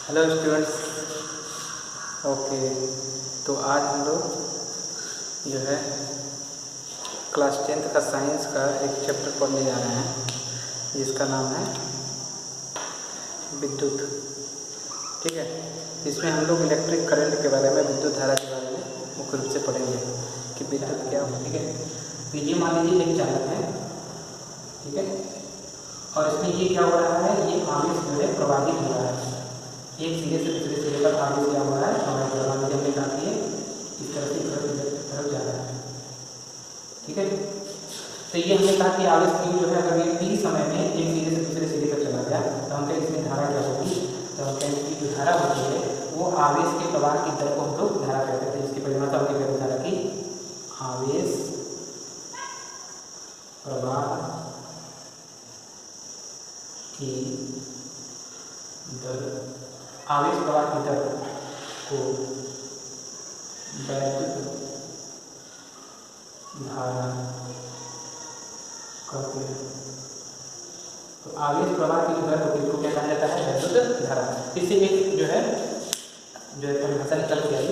Hello students. Okay, तो आज हम लोग जो है क्लास 10th का साइंस का एक चैप्टर पढ़ने जा रहे हैं जिसका नाम है विद्युत। ठीक है, इसमें हम लोग इलेक्ट्रिक करंट के बारे में, विद्युत धारा के बारे में मुख्य रूप से पढ़ेंगे कि विद्युत क्या होता है। ठीक है, तो ये मान लीजिए एक चालक है, ठीक है, और इसमें ये क्या हो रहा है, ये आवेश जो है प्रवाहित हो रहा है, एक सिरे से दूसरे सिरे पर आवेश क्या हो रहा है, प्रवाहित हो रहा है। हमने कहा कि इस तरह से तरफ जा रहा है। ठीक है, तो ये हमने कहा कि आवेश Q जो है अगर ये t समय में एक सिरे से दूसरे सिरे पर चला गया तो हम कहें इसमें धारा क्या होगी, तो हम कहें कि जो धारा होती है वो आवेश के प्रवाह की दर को हम लोग धारा कहते हैं। इसकी परिभाषा होती है धारा की, आवेश प्रवाह की दर, आवेश प्रवाह की दर को वैद्युत धारा कहते हैं। तो आवेश प्रवाह की दर होती है उसको क्या कहा जाता है, वैद्युत धारा। इससे एक जो है परिभाषा निकल के आई,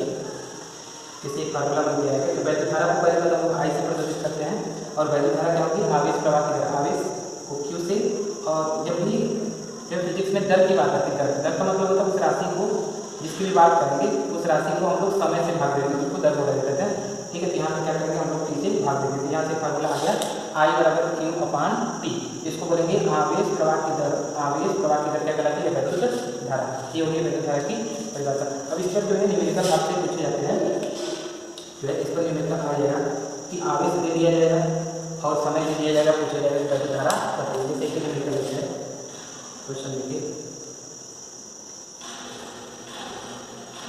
इससे एक फार्मूला बन गया है। तो वैद्युत धारा को पहले तो हम I से प्रदर्शित करते हैं और वैद्युत धारा क्या होगी, आवेश प्रवाह की दर, आवेश को Q से। और जब फिजिक्स में दर की बात आती है, दर का मतलब होता है उस राशि को, जिसकी भी बात करेंगे उस राशि को हम लोग समय से भाग देंगे, उसको दर बोला जाता है। ठीक है, तो यहाँ पर क्या करेंगे हम लोग T से भाग देंगे। तो यहाँ से फार्मूला आ गया I बराबर Q/T। इसको बोलेंगे आवेश प्रवाह की दर। आवेश प्रवाह की दर क्या कहलाती है, वैद्युत धारा। ये होगी वैद्युत धारा की परिभाषा। अब इस पर जो है न्यूमेरिकल आपसे पूछे जाते हैं, जो है इस पर न्यूमेरिकल आ जाएगा कि आवेश दे दिया जाएगा और समय दे दिया जाएगा, पूछा जाएगा वैद्युत धारा बताइए। जैसे कि न्यूमेरिकल है क्वेश्चन लिखिए,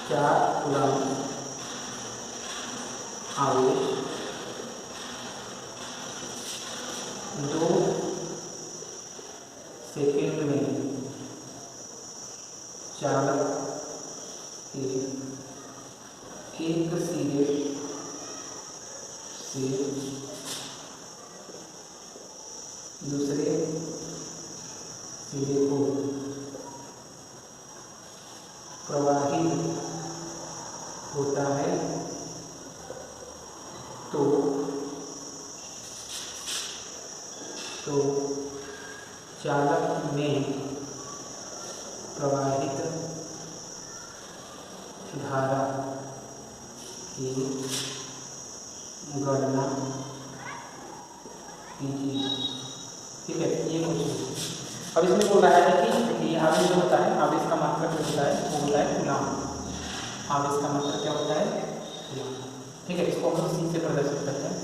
4 कूलम आवेश 2 सेकेंड में चालक के एक सिरे से दूसरे सिरे को प्रवाहित होता है तो चालक में प्रवाहित धारा की गणना कीजिए। ठीक है, ये क्वेश्चन। अब इसमें बोल रहा है कि ये आवेश जो होता है, आवेश का मात्रक जो होता है वो होता है कूलम। आवेश का मात्रक क्या होता है, कूलम। ठीक है, इसको हम C से प्रदर्शित करते हैं।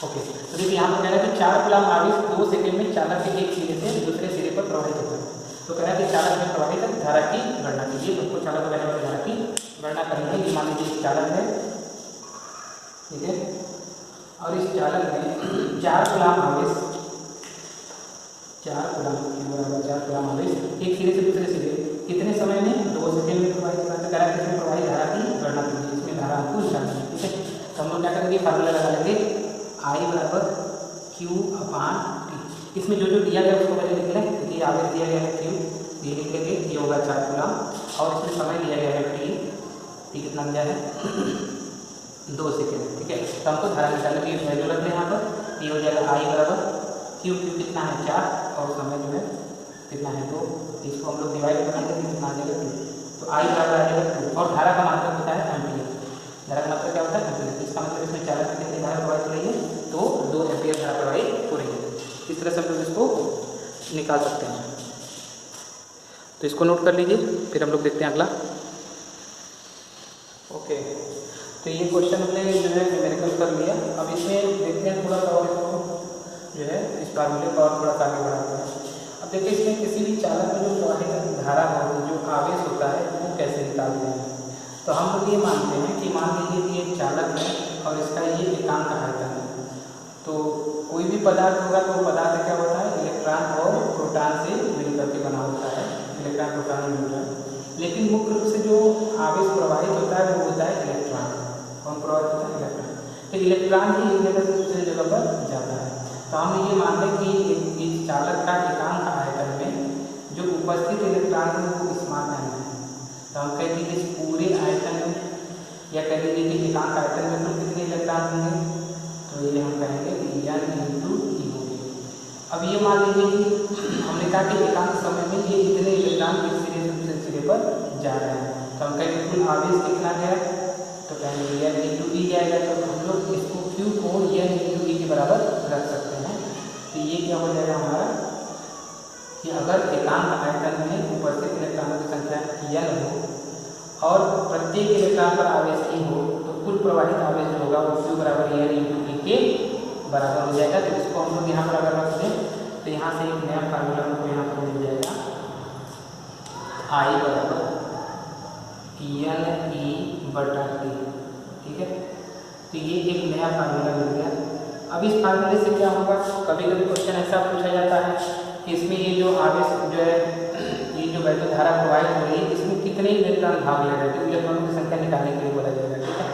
ओके, तो देखिए यहाँ पर कह रहा है कि 4 कूलम आवेश 2 सेकेंड में चालक के एक सिरे से दूसरे सिरे पर प्रवाहित होता है। तो कह रहा है कि चालक में प्रवाहित धारा की गणना कीजिए। उसको चालक में बहने वाली धारा की गणना करेंगे। मान लीजिए चालक है, ठीक है, और इस चालक में 4 कूलम आवेश, 4 कूलम आवेश एक सिरे से दूसरे सिरे कितने समय में, 2 सेकेंड में प्रवाहित होता है। कह रहा है कि इसमें प्रवाहित धारा की गणना कीजिए, इसमें धारा को निकालिए। ठीक है, तो हम लोग क्या करेंगे, फार्मूला लगा लेंगे I बराबर Q/T। इसमें जो जो दिया गया उसको पहले लिख लें। देखिए आवेश दिया गया है Q, ये लिख लेंगे, ये होगा 4 कूलम, और इसमें समय दिया गया है T कितना दिया है 2 सेकेंड। ठीक है, तो हमको धारा निकालने की वैल्यू रख लें यहाँ पर। ये हो जाएगा I बराबर Q कितना है 4 और समय जो है कितना है 2। इसको हम लोग डिवाइड करेंगे तो कितना आ जाएगा 2। तो I बराबर आ जाएगा 2 और धारा का मात्रक होता है एम्पियर। धारा का मात्रक क्या होता है, एम्पियर। इसका मतलब इसमें चालक में कितनी धारा प्रवाहित हो रही है, तो 2 एम्पियर धारा प्रवाहित हो रही है। इस तरह से हम लोग इसको निकाल सकते हैं। तो इसको नोट कर लीजिए, फिर हम लोग देखते हैं अगला। ओके, तो ये क्वेश्चन हमने जो है न्यूमेरिकल कर लिया। अब इसमें देखते हैं थोड़ा सा और इसको जो है इस फार्मूले को और थोड़ा सा आगे बढ़ाते हैं। अब देखिए इसमें किसी भी चालक में जो प्रवाहित धारा होती है, जो आवेश होता है, वो कैसे निकालते हैं। तो हम लोग ये मानते हैं कि मान लीजिए कि एक चालक है और इसका ये एकांक आयतन है। तो कोई भी पदार्थ होगा तो पदार्थ क्या होता है, इलेक्ट्रॉन और प्रोटॉन से मिलकर के बना होता है, इलेक्ट्रॉन प्रोटॉन और न्यूट्रॉन। लेकिन मुख्य रूप से जो आवेश प्रवाहित होता है वो होता है इलेक्ट्रॉन। कौन प्रवाहित होता है, इलेक्ट्रॉन। तो इलेक्ट्रॉन ही एक जगह से दूसरी जगह पर जाता है। तो हम ये मान लें कि इस चालक का एकांक आयतन में जो उपस्थित इलेक्ट्रॉन है वो इस मान है, तो हम कह दीजिए इस पूरे आयतन में या कह दीजिए कि एकांक आयतन में कुल कितने इलेक्ट्रॉन होंगे, तो ये हम कहेंगे कि n × e होंगे। अब ये मान लीजिए कि हमने कहा कि एकांक समय में ये इतने इलेक्ट्रॉन एक सिरे से दूसरे सिरे पर जा रहे हैं, तो हम कहेंगे कुल आवेश कितना गया, तो कहेंगे n × e जाएगा। तो हम लोग इसको Q को n × e के बराबर रख सकते हैं। तो ये क्या हो जाएगा हमारा कि अगर एकांक आयतन में उपस्थित इलेक्ट्रॉनों की संख्या n हो और प्रत्येक इलेक्ट्रॉन पर आवेश e हो, तो कुल प्रवाहित आवेश जो होगा वो Q बराबर n × e के बराबर हो जाएगा। तो इसको हम लोग यहाँ पर अगर रख दें तो यहाँ से एक नया फार्मूला हमको यहाँ पर मिल जाएगा, I बराबर n e/t। ठीक है, तो ये एक नया फार्मूला मिल गया। अब इस फार्मूले से क्या होगा, कभी कभी क्वेश्चन ऐसा पूछा जाता है कि इसमें ये जो आवेश जो है, ये जो वैद्युत धारा प्रवाहित हो रही है, इसमें कितने इलेक्ट्रॉन भाग ले रहे हैं, तो इलेक्ट्रॉनों की संख्या निकालने के लिए बोला जाएगा। ठीक है,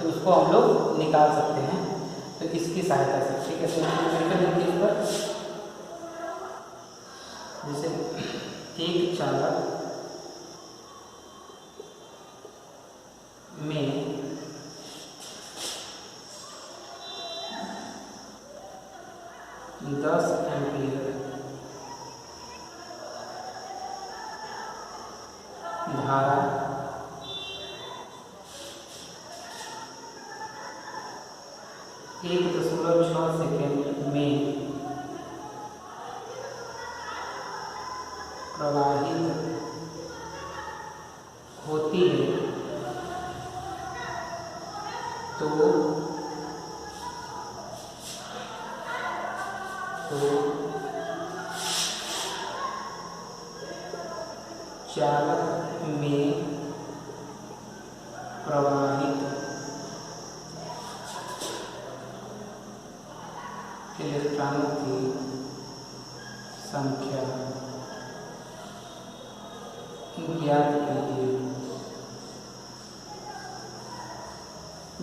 तो उसको हम लोग निकाल सकते हैं तो इसकी सहायता से। ठीक है, तो इस पर जैसे एक चालक में 10 एम्पीयर धारा 1.6 सेकेंड में प्रवाहित होती है, तो चालक में प्रवाहित इलेक्ट्रॉनों की संख्या ज्ञात कीजिए।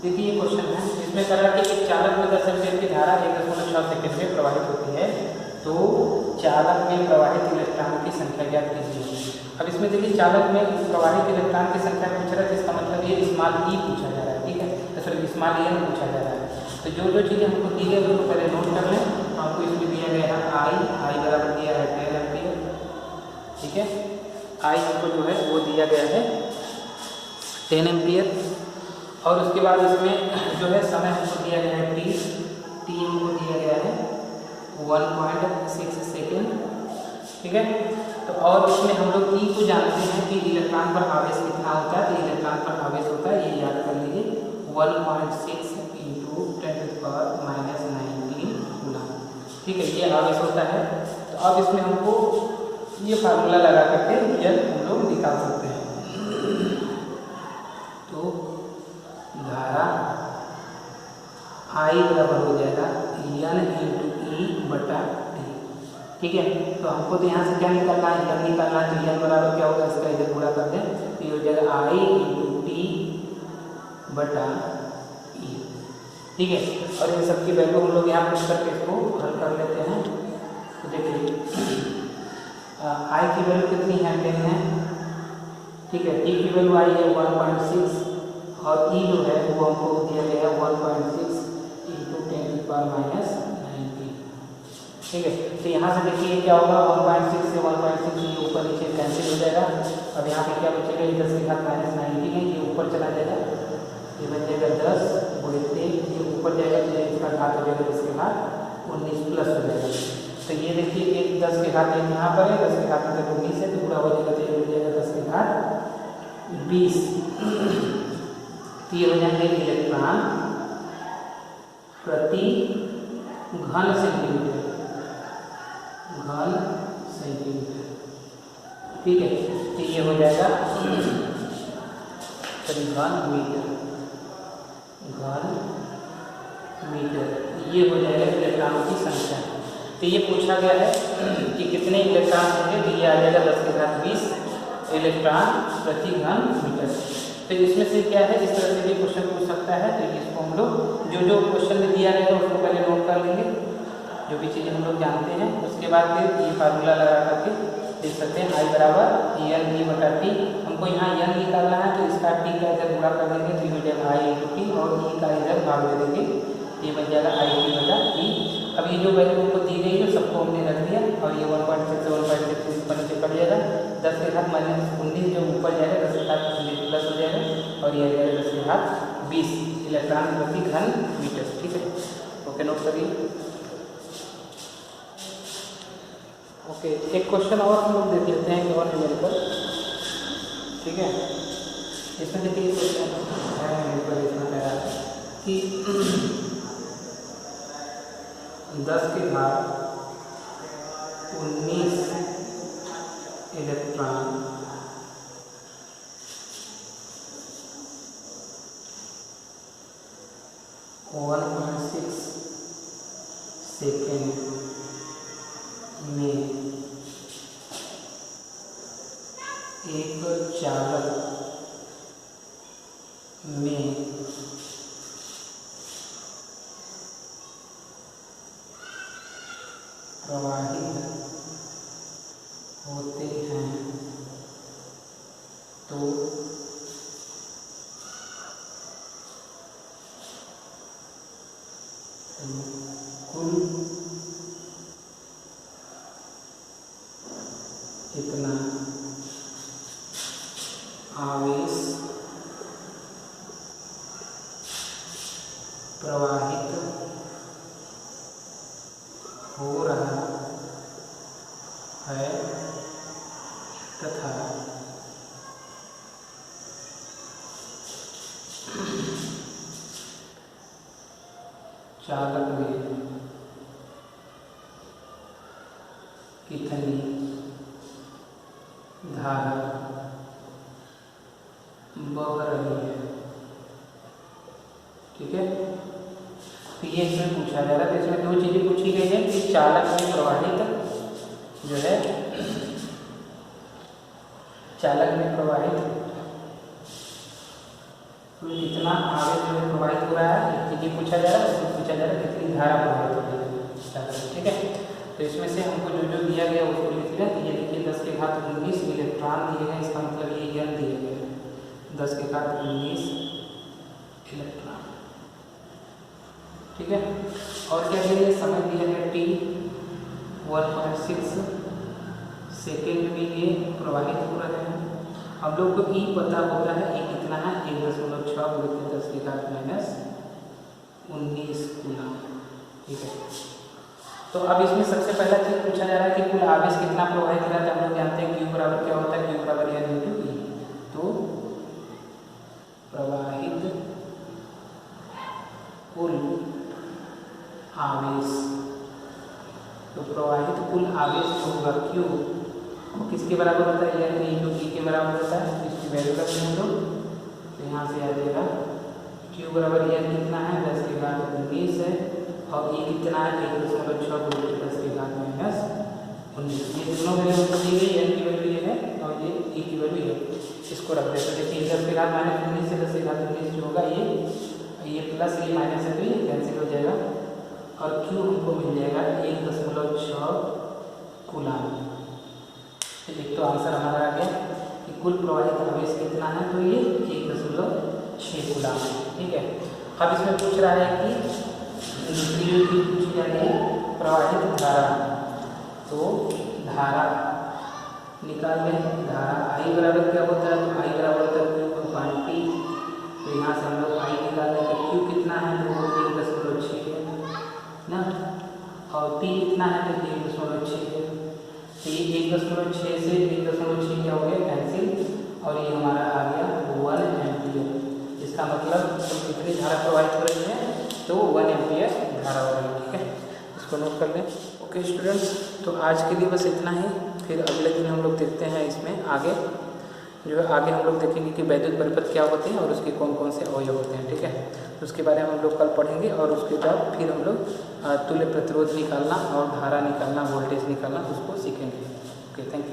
देखिए ये क्वेश्चन है, इसमें कह रहा है कि एक चालक में 10 एम्पीयर की धारा 1.6 सेकेंड में प्रवाहित होती है, तो चालक में प्रवाहित इलेक्ट्रॉन की संख्या ज्ञात कीजिए। अब इसमें देखिए चालक में प्रवाहित इलेक्ट्रॉन की संख्या पूछ रहा है, इसका मतलब ये स्मॉल e पूछा जा रहा है। ठीक है, तो सॉरी स्मॉल n पूछा जा रहा है। तो जो चीज़ें हमको दी गई उसको पहले नोट कर लें। हमको इसमें दिया गया है I बराबर दिया है 10 एम्पीयर। ठीक है, I हमको जो है वो दिया गया है 10 एम्पीयर, और उसके बाद इसमें जो है समय हमको दिया गया है t हमको दिया गया है 1.6 सेकेंड। ठीक है, तो और इसमें हम लोग E को जानते हैं कि इलेक्ट्रॉन पर आवेश कितना होता है, तो इलेक्ट्रॉन पर आवेश होता है, ये याद कर लीजिए 1.6 × 10⁻⁹ गुना। ठीक है, ये आवेश होता है। तो अब इसमें हमको ये फार्मूला लगा करके यह हम लोग निकाल सकते हैं। तो धारा I बराबर हो जाएगा n × e/t। ठीक है, तो हमको तो यहाँ से क्या निकालना है, n निकालना है, तो n बराबर क्या होगा, इसका इधर गुणा कर दें, तो ये हो जाएगा I × t/e। ठीक है, और इन सबकी वैल्यू हम लोग यहाँ पुट करके इसको हल कर लेते हैं। तो देखिए I की वैल्यू कितनी है, 10 है। ठीक है, t की वैल्यू आई है 1.6 और e जो है वो हमको दिया गया है 1.6 × 10⁻⁹। ठीक है, तो यहाँ से देखिए क्या होगा, 1.6 से 1.6 ये ऊपर नीचे कैंसिल हो जाएगा। अब यहाँ पे क्या बचेगा, 10⁻⁹ है, ये ऊपर चला जाएगा, ये बन जाएगा 10 × 3, ये ऊपर जाएगा तो इसका घात हो जाएगा 10 के घात 19 प्लस हो जाएगा। तो ये देखिए एक 10 के घात एक यहाँ पर है, 10 के घात में 19 है, तो पूरा हो जाएगा, तो ये हो जाएगा 10 के घात 20। तो ये हो जाएंगे इलेक्ट्रॉन प्रति घन सेंटीमीटर। ठीक है, तो ये हो जाएगा घन मीटर, ये हो जाएगा इलेक्ट्रॉनों की संख्या। तो ये पूछा गया है कि कितने इलेक्ट्रॉन होंगे, तो ये आ जाएगा 10 के घात 20 इलेक्ट्रॉन प्रति घन मीटर। तो इसमें से क्या है, इस तरह से भी क्वेश्चन पूछ सकता है। तो इसको हम लोग जो क्वेश्चन में दिया गया उसको पहले नोट कर लेंगे, जो भी चीज़ें हम लोग जानते हैं, उसके बाद फिर ये फार्मूला लगा करके देख सकते हैं। I बराबर n e/t हम हमको यहाँ n निकालना है, तो इसका t का इधर गुणा कर देंगे तो ये हो जाएगा i इंटू टी, और e का इधर भाग दे देंगे, ये बन जाएगा i टी बटा e। अब ये जो वैल्यू हमको दी गई है सबको हमने रख दिया, और ये 1.6 1.6 ऊपर नीचे कट जाएगा, 10 के घात -19 जो ऊपर जाएगा 10 के घात प्लस हो जाएगा, और ये आ जाएगा 10 के घात 20 इलेक्ट्रॉन प्रति घन मीटर। ठीक है, ओके, नोट करिए। ओके, एक क्वेश्चन और हम लोग देख लेते हैं, और न्यूमेरिकल। ठीक है, इसमें देखिए क्वेश्चन है न्यूमेरिकल, इसमें कह रहा है कि 10 के घात 19 इलेक्ट्रॉन वन 1.6 सेकेंड में एक चालक में प्रवाहित होते हैं तो कुल कितना आवेश प्रवाहित हो रहा है तथा चालक में कितनी धारा बह रही है। ठीक है, तो ये इसमें पूछा जा रहा है। तो इसमें दो चीज़ें पूछी गई है कि चालक में प्रवाहित जो है, चालक में प्रवाहित कितना आवेश जो है प्रवाहित हो रहा है, एक चीज़ पूछा जा रहा है। उसमें पूछा जा रहा है कितनी धारा प्रवाहित हो रही है चालक। ठीक है, तो इसमें से हमको जो जो दिया गया उसको लिख दिया। ये देखिए 10 के घात 19 इलेक्ट्रॉन दिए गए, इसका मतलब ये n दिए गए 10 के घात 19 इलेक्ट्रॉन। ठीक है, और क्या दिया, समय दिया है t 1.6 सेकेंड में ये प्रवाहित हो रहे हैं। हम लोग को ई पता होता है, ई कितना है 1.6 गुणित 10 के घात -19 कूलम। ठीक है, तो अब इसमें सबसे पहला चीज पूछा जा रहा है कि कुल आवेश कितना प्रवाहित हो रहा है। हम लोग जानते हैं Q बराबर क्या होता है, Q बराबर n इंटू ई। तो प्रवाहित कुल आवेश, तो प्रवाहित कुल आवेश जो होगा Q किसके बराबर होता है, n इंटू ई के बराबर होता है। इसकी वैल्यू रख दें तो यहाँ से आ जाएगा Q बराबर n कितना है 10 के घात 19 है, और e कितना है 1.6 गुणित 10 के घात -19। ये दोनों वैल्यू दी गई, n की वैल्यू ये है और ये e की वैल्यू है। इसको रख देते हैं। देखिए 10 के घात -19 से 10 के घात 19 जो होगा ये प्लस ये माइनस है तो ये कैंसिल हो जाएगा, और Q हमको मिल जाएगा 1.6 कूलम। एक तो आंसर हमारा आ गया कि कुल प्रवाहित आवेश कितना है, तो ये 1.6 कूलम है। ठीक है, अब इसमें पूछ रहा है कि दूसरी चीज पूछी जा रही है प्रवाहित धारा। तो धारा निकाल लें, धारा I बराबर क्या होता है, तो I बराबर होता है Q/T। तो यहाँ से हम लोग I निकाल लें, तो Q कितना है तो 1.6 है ना, और T कितना है तो 1.6 है। तो ये 1.6 से 1.6 क्या हो गया कैंसिल, और ये हमारा आ गया 1 एम्पियर। इसका मतलब तो कितनी धारा प्रवाहित हो रही है, तो 1 एम्पियर धारा हो रही है। ठीक है, इसको नोट कर लें। ओके स्टूडेंट्स, तो आज के लिए बस इतना ही। फिर अगले दिन हम लोग देखते हैं इसमें आगे जो है, आगे हम लोग देखेंगे कि वैद्युत परिपथ क्या होते हैं और उसके कौन कौन से अवयव होते हैं। ठीक है, तो उसके बारे में हम लोग कल पढ़ेंगे, और उसके बाद फिर हम लोग तुल्य प्रतिरोध निकालना और धारा निकालना, वोल्टेज निकालना उसको सीखेंगे। Okay, thank you.